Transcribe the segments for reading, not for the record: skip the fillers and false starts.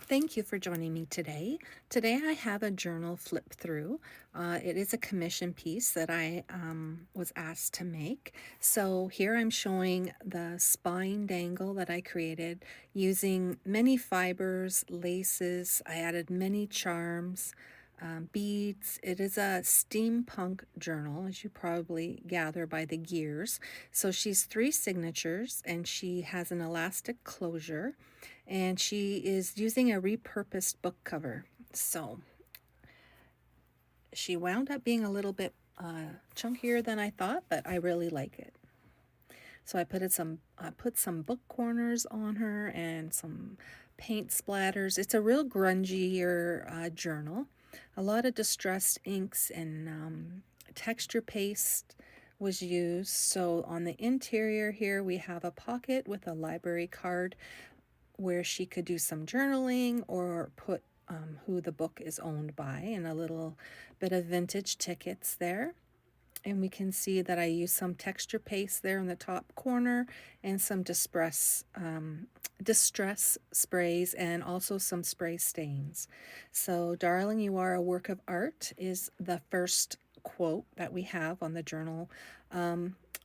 Thank you for joining me today. Today I have a journal flip through. It is a commission piece that I was asked to make. So here I'm showing the spine dangle that I created using many fibers, laces. I added many charms, beads. It is a steampunk journal, as you probably gather by the gears. So she's three signatures and she has an elastic closure and she is using a repurposed book cover. So she wound up being a little bit chunkier than I thought, but I really like it. So I put some book corners on her and some paint splatters. It's a real grungier journal. A lot of distressed inks and texture paste was used. So on the interior here we have a pocket with a library card where she could do some journaling or put who the book is owned by and a little bit of vintage tickets there. And we can see that I use some texture paste there in the top corner and some distress sprays and also some spray stains. So, darling, you are a work of art is the first quote that we have on the journal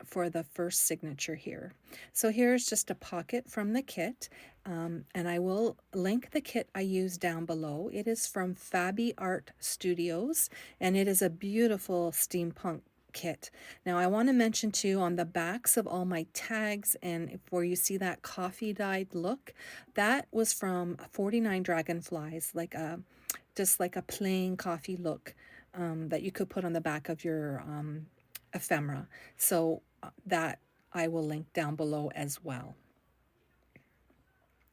for the first signature here. So here's just a pocket from the kit, and I will link the kit I use down below. It is from Fabi Art Studios, and it is a beautiful steampunk kit. Now I want to mention too on the backs of all my tags and where you see that coffee dyed look, that was from 49 Dragonflies, just like a plain coffee look that you could put on the back of your ephemera. So that I will link down below as well.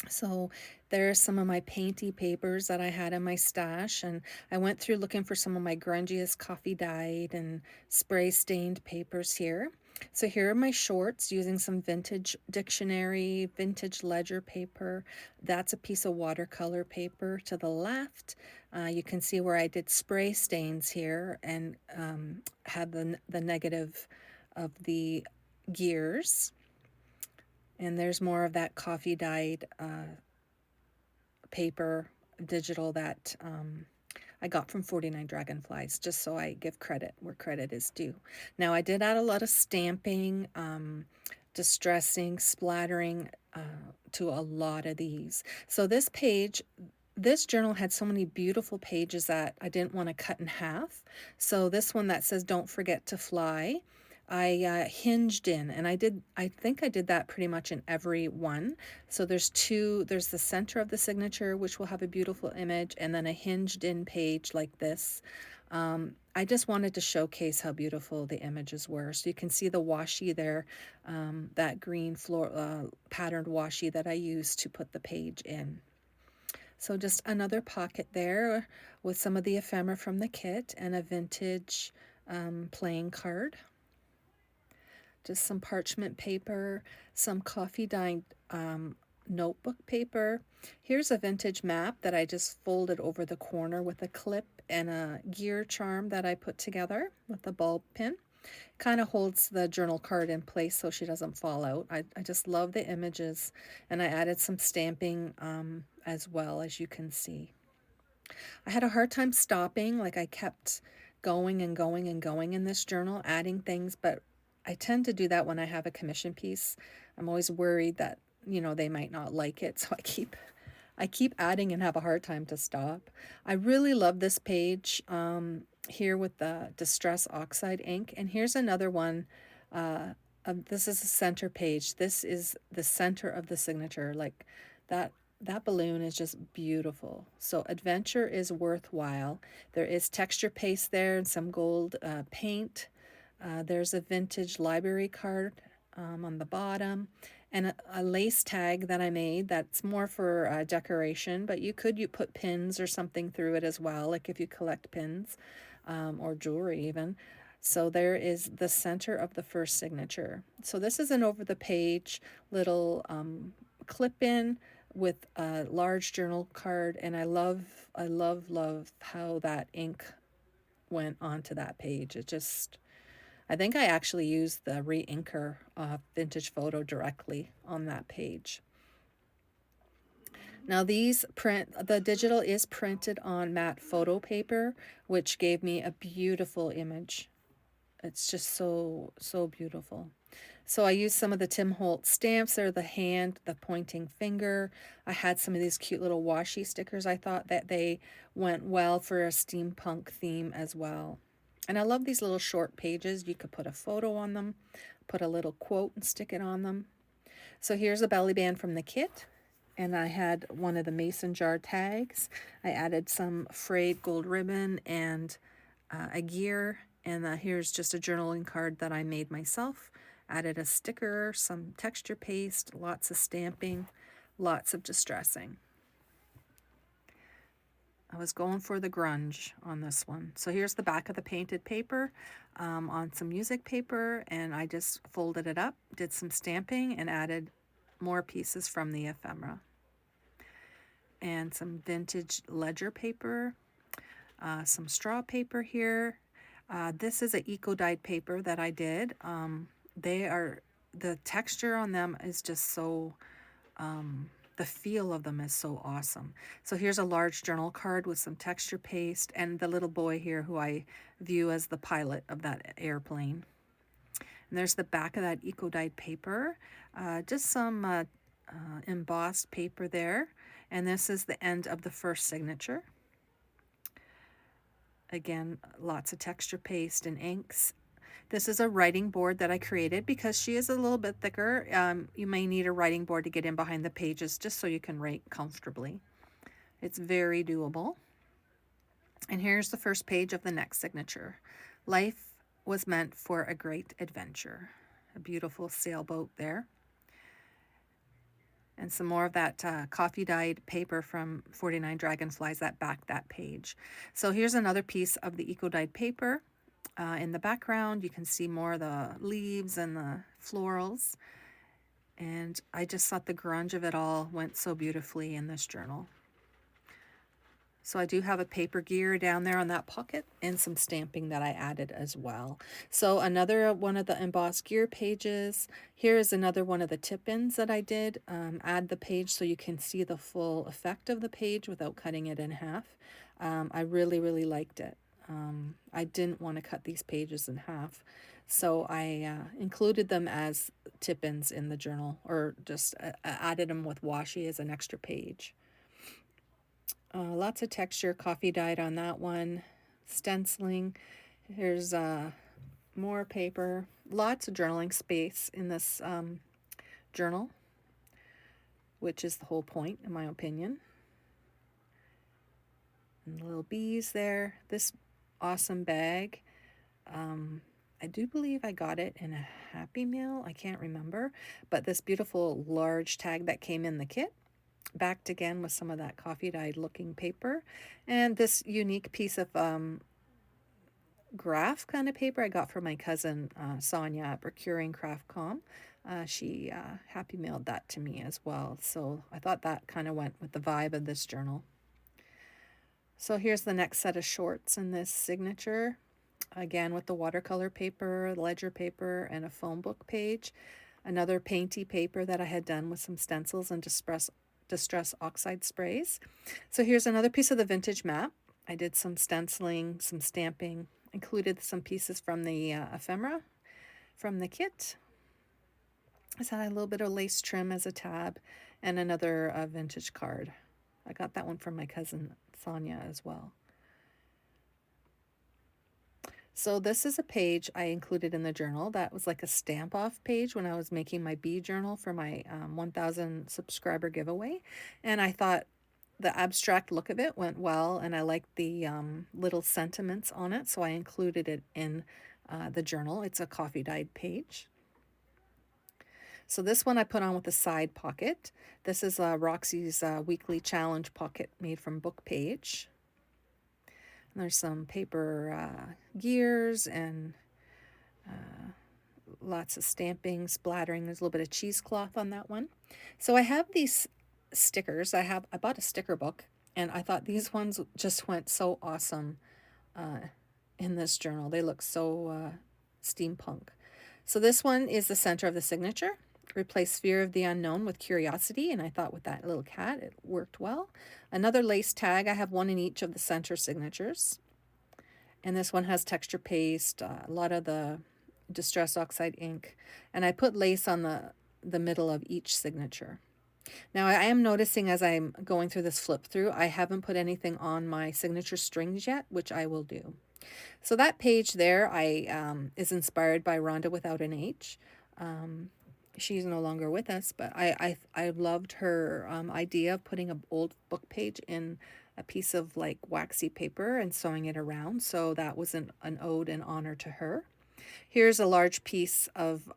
So there's some of my painty papers that I had in my stash, and I went through looking for some of my grungiest coffee dyed and spray stained papers here. So here are my shorts using some vintage dictionary, vintage ledger paper. That's a piece of watercolor paper to the left. You can see where I did spray stains here and had the negative of the gears. And there's more of that coffee dyed paper digital that I got from 49 Dragonflies, just so I give credit where credit is due. Now, I did add a lot of stamping, distressing, splattering to a lot of these. So this journal had so many beautiful pages that I didn't want to cut in half. So this one that says "Don't forget to fly," I hinged in, and I think I did that pretty much in every one. So there's the center of the signature, which will have a beautiful image, and then a hinged in page like this. I just wanted to showcase how beautiful the images were. So you can see the washi there, that green floor patterned washi that I used to put the page in. So just another pocket there with some of the ephemera from the kit and a vintage playing card. Just some parchment paper, some coffee dyed notebook paper. Here's a vintage map that I just folded over the corner with a clip and a gear charm that I put together with a bulb pin. Kind of holds the journal card in place so she doesn't fall out. I just love the images, and I added some stamping as well, as you can see. I had a hard time stopping, like I kept going and going and going in this journal, adding things, but I tend to do that when I have a commission piece. I'm always worried that, they might not like it, so I keep adding and have a hard time to stop. I really love this page here with the Distress Oxide ink, and here's another one. This is the center page. This is the center of the signature. Like that balloon is just beautiful. So adventure is worthwhile. There is texture paste there and some gold paint. There's a vintage library card on the bottom and a lace tag that I made that's more for decoration, but you put pins or something through it as well, like if you collect pins or jewelry even. So there is the center of the first signature. So this is an over the page little clip in with a large journal card, and I love how that ink went onto that page. I think I actually used the re-inker vintage photo directly on that page. Now the digital is printed on matte photo paper, which gave me a beautiful image. It's just so, so beautiful. So I used some of the Tim Holtz stamps. They're the hand, the pointing finger. I had some of these cute little washi stickers. I thought that they went well for a steampunk theme as well. And I love these little short pages. You could put a photo on them, put a little quote and stick it on them. So here's a belly band from the kit. And I had one of the mason jar tags. I added some frayed gold ribbon and a gear. And here's just a journaling card that I made myself. Added a sticker, some texture paste, lots of stamping, lots of distressing. I was going for the grunge on this one. So here's the back of the painted paper on some music paper, and I just folded it up, did some stamping, and added more pieces from the ephemera. And some vintage ledger paper, some straw paper here. This is an eco-dyed paper that I did. The texture on them is just so, the feel of them is so awesome. So here's a large journal card with some texture paste and the little boy here who I view as the pilot of that airplane. And there's the back of that eco-dyed paper, just some embossed paper there. And this is the end of the first signature. Again, lots of texture paste and inks. This is a writing board that I created because she is a little bit thicker. You may need a writing board to get in behind the pages just so you can write comfortably. It's very doable. And here's the first page of the next signature. Life was meant for a great adventure. A beautiful sailboat there. And some more of that coffee dyed paper from 49 Dragonflies that back that page. So here's another piece of the eco dyed paper. In the background, you can see more of the leaves and the florals. And I just thought the grunge of it all went so beautifully in this journal. So I do have a paper gear down there on that pocket and some stamping that I added as well. So another one of the embossed gear pages. Here is another one of the tip-ins that I did. Add the page so you can see the full effect of the page without cutting it in half. I really, really liked it. I didn't want to cut these pages in half, so I included them as tip-ins in the journal, or just added them with washi as an extra page. Lots of texture, coffee dyed on that one, stenciling. Here's more paper, lots of journaling space in this journal, which is the whole point, in my opinion. And little bees there. This awesome bag. I do believe I got it in a Happy Meal. I can't remember. But this beautiful large tag that came in the kit. Backed again with some of that coffee dyed looking paper. And this unique piece of graph kind of paper I got from my cousin Sonia at Procuring Craft Com. She Happy Mailed that to me as well. So I thought that kind of went with the vibe of this journal. So here's the next set of shorts in this signature. Again with the watercolor paper, ledger paper, and a phone book page. Another painty paper that I had done with some stencils and distress oxide sprays. So here's another piece of the vintage map. I did some stenciling, some stamping, included some pieces from the ephemera from the kit. It's had a little bit of lace trim as a tab, and another vintage card. I got that one from my cousin Sonia as well. So this is a page I included in the journal that was like a stamp off page when I was making my bee journal for my 1,000 subscriber giveaway. And I thought the abstract look of it went well, and I liked the little sentiments on it, so I included it in the journal. It's a coffee dyed page. So this one I put on with a side pocket. This is Roxy's weekly challenge pocket made from Book Page. And there's some paper gears and lots of stamping, splattering. There's a little bit of cheesecloth on that one. So I have these stickers. I bought a sticker book, and I thought these ones just went so awesome in this journal. They look so steampunk. So this one is the center of the signature. replace fear of the unknown with curiosity, and I thought with that little cat, it worked well. Another lace tag, I have one in each of the center signatures. And this one has texture paste, a lot of the Distress Oxide ink, and I put lace on the middle of each signature. Now I am noticing as I'm going through this flip through, I haven't put anything on my signature strings yet, which I will do. So that page there is inspired by Rhonda without an H. She's no longer with us, but I loved her idea of putting an old book page in a piece of like waxy paper and sewing it around. So that was an ode and honor to her. Here's a large piece of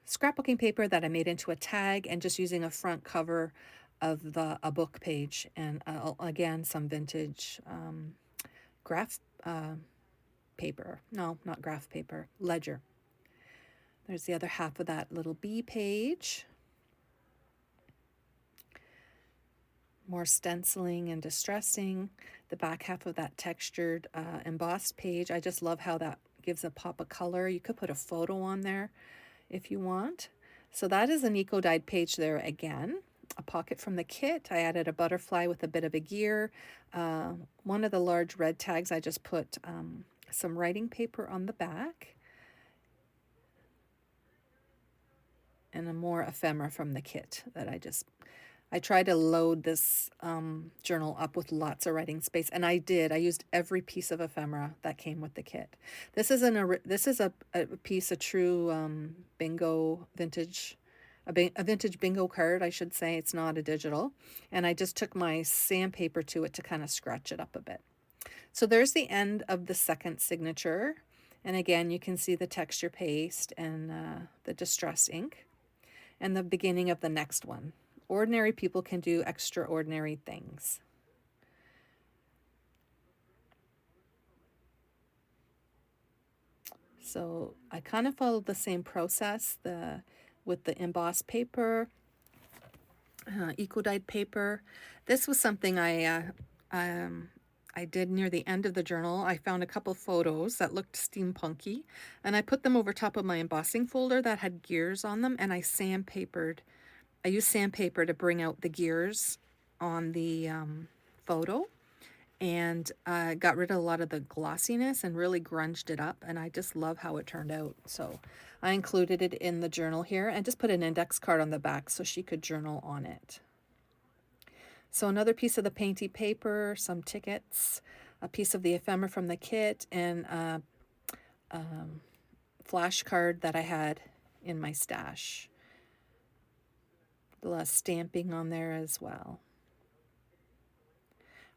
scrapbooking paper that I made into a tag, and just using a front cover of a book page, and again some vintage graph paper. No, not graph paper, ledger. There's the other half of that little B page. More stenciling and distressing. The back half of that textured embossed page. I just love how that gives a pop of color. You could put a photo on there if you want. So that is an eco-dyed page there again. A pocket from the kit. I added a butterfly with a bit of a gear. One of the large red tags, I just put some writing paper on the back. And a more ephemera from the kit that I tried to load this journal up with lots of writing space, and I did. I used every piece of ephemera that came with the kit. This is a piece of true bingo vintage, a vintage bingo card, I should say. It's not a digital, and I just took my sandpaper to it to kind of scratch it up a bit. So there's the end of the second signature, and again you can see the texture paste and the distress ink, and the beginning of the next one. Ordinary people can do extraordinary things. So I kind of followed the same process with the embossed paper, eco-dyed paper. This was something I did near the end of the journal. I found a couple photos that looked steampunky, and I put them over top of my embossing folder that had gears on them, and I used sandpaper to bring out the gears on the photo, and got rid of a lot of the glossiness and really grunged it up, and I just love how it turned out. So I included it in the journal here and just put an index card on the back so she could journal on it. So another piece of the painty paper, some tickets, a piece of the ephemera from the kit, and a flash card that I had in my stash. The stamping on there as well.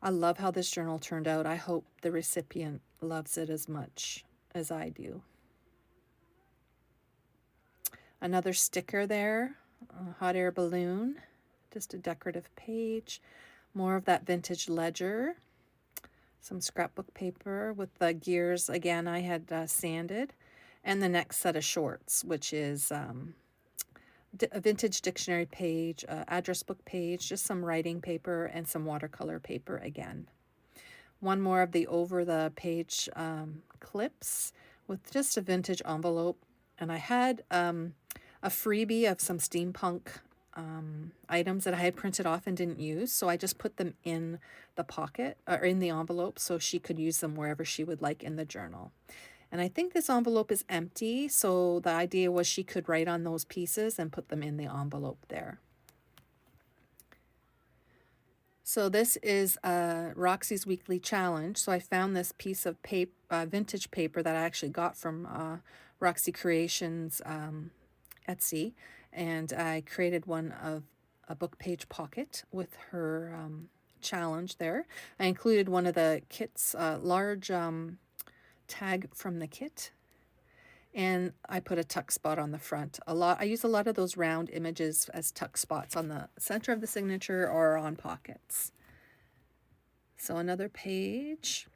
I love how this journal turned out. I hope the recipient loves it as much as I do. Another sticker there, a hot air balloon, just a decorative page. More of that vintage ledger. Some scrapbook paper with the gears, again, I had sanded. And the next set of shorts, which is a vintage dictionary page, address book page, just some writing paper, and some watercolor paper again. One more of the over the page clips with just a vintage envelope. And I had a freebie of some steampunk items that I had printed off and didn't use, so I just put them in the pocket or in the envelope so she could use them wherever she would like in the journal. And I think this envelope is empty, so the idea was she could write on those pieces and put them in the envelope there. So this is Roxy's Weekly Challenge. So I found this piece of vintage paper that I actually got from Roxy Creations Etsy, and I created one of a book page pocket with her challenge there. I included one of the kit's large tag from the kit, and I put a tuck spot on the front. I use a lot of those round images as tuck spots on the center of the signature or on pockets. So another page.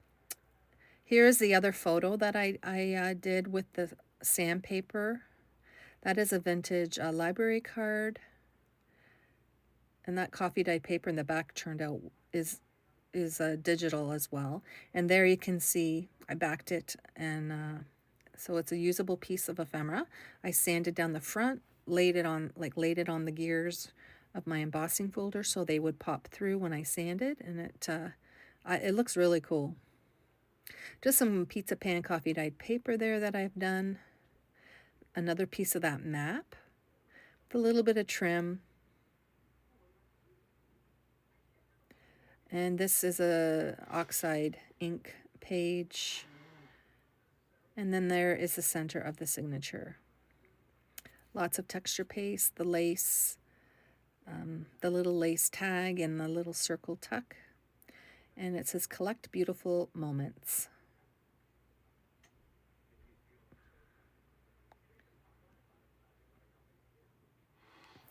Here's the other photo that I did with the sandpaper. That is a vintage library card, and that coffee dye paper in the back turned out is digital as well. And there you can see I backed it, and So it's a usable piece of ephemera. I sanded down the front, laid it on the gears of my embossing folder so they would pop through when I sanded, and it looks really cool. Just some pizza pan coffee dyed paper there that I've done. Another piece of that map with a little bit of trim. And this is a oxide ink page. And then there is the center of the signature. Lots of texture paste, the lace, the little lace tag, and the little circle tuck. And it says, "Collect beautiful moments."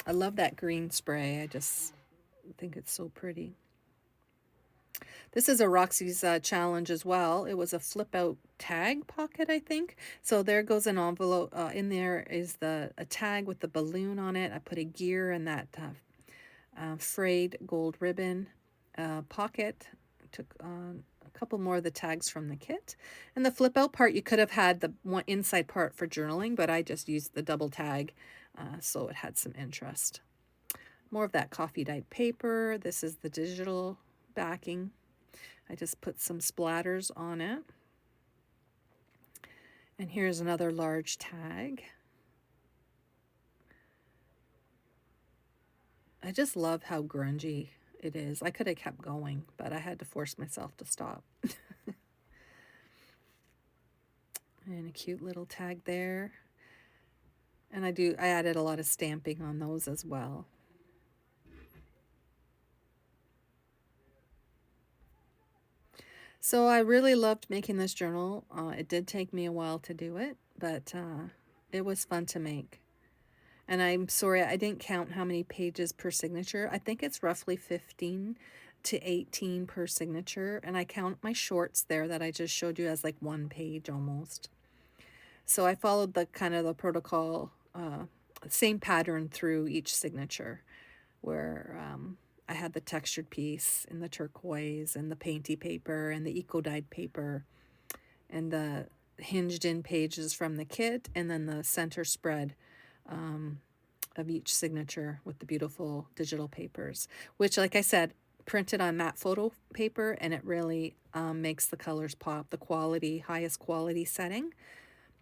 I love that green spray. I just think it's so pretty. This is a Roxy's challenge as well. It was a flip out tag pocket, I think. So there goes an envelope. In there is a tag with the balloon on it. I put a gear in that frayed gold ribbon pocket. Took a couple more of the tags from the kit. And the flip out part, you could have had the one inside part for journaling, but I just used the double tag so it had some interest. More of that coffee dyed paper. This is the digital backing. I just put some splatters on it. And here's another large tag. I just love how grungy it is. I could have kept going, but I had to force myself to stop. And a cute little tag there. And I added a lot of stamping on those as well. So I really loved making this journal. It did take me a while to do it, but it was fun to make. And I'm sorry, I didn't count how many pages per signature. I think it's roughly 15 to 18 per signature. And I count my shorts there that I just showed you as like 1 page almost. So I followed the kind of the protocol, same pattern through each signature, where I had the textured piece and the turquoise and the painty paper and the eco-dyed paper and the hinged in pages from the kit, and then the center spread of each signature with the beautiful digital papers, which, like I said, printed on matte photo paper, and it really makes the colors pop. The quality, highest quality setting.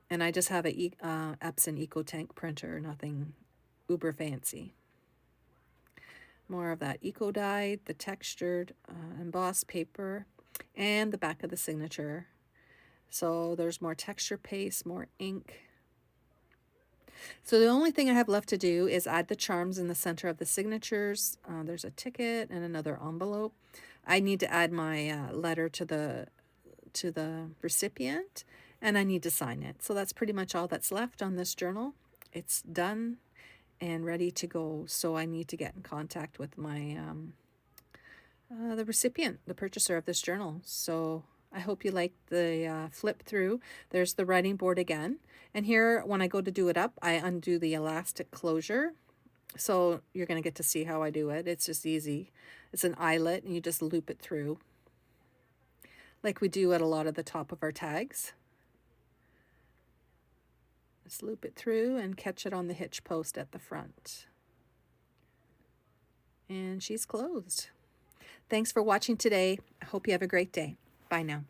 And I just have a Epson EcoTank printer, nothing uber fancy. More of that eco-dyed, the textured embossed paper, and the back of the signature. So there's more texture paste, more ink. So the only thing I have left to do is add the charms in the center of the signatures. There's a ticket and another envelope. I need to add my letter to the recipient, and I need to sign it. So that's pretty much all that's left on this journal. It's done and ready to go. So I need to get in contact with my the recipient, the purchaser of this journal. So I hope you like the flip through. There's the writing board again. And here, when I go to do it up, I undo the elastic closure. So you're going to get to see how I do it. It's just easy. It's an eyelet, and you just loop it through like we do at a lot of the top of our tags. Just loop it through and catch it on the hitch post at the front. And she's closed. Thanks for watching today. I hope you have a great day. Bye now.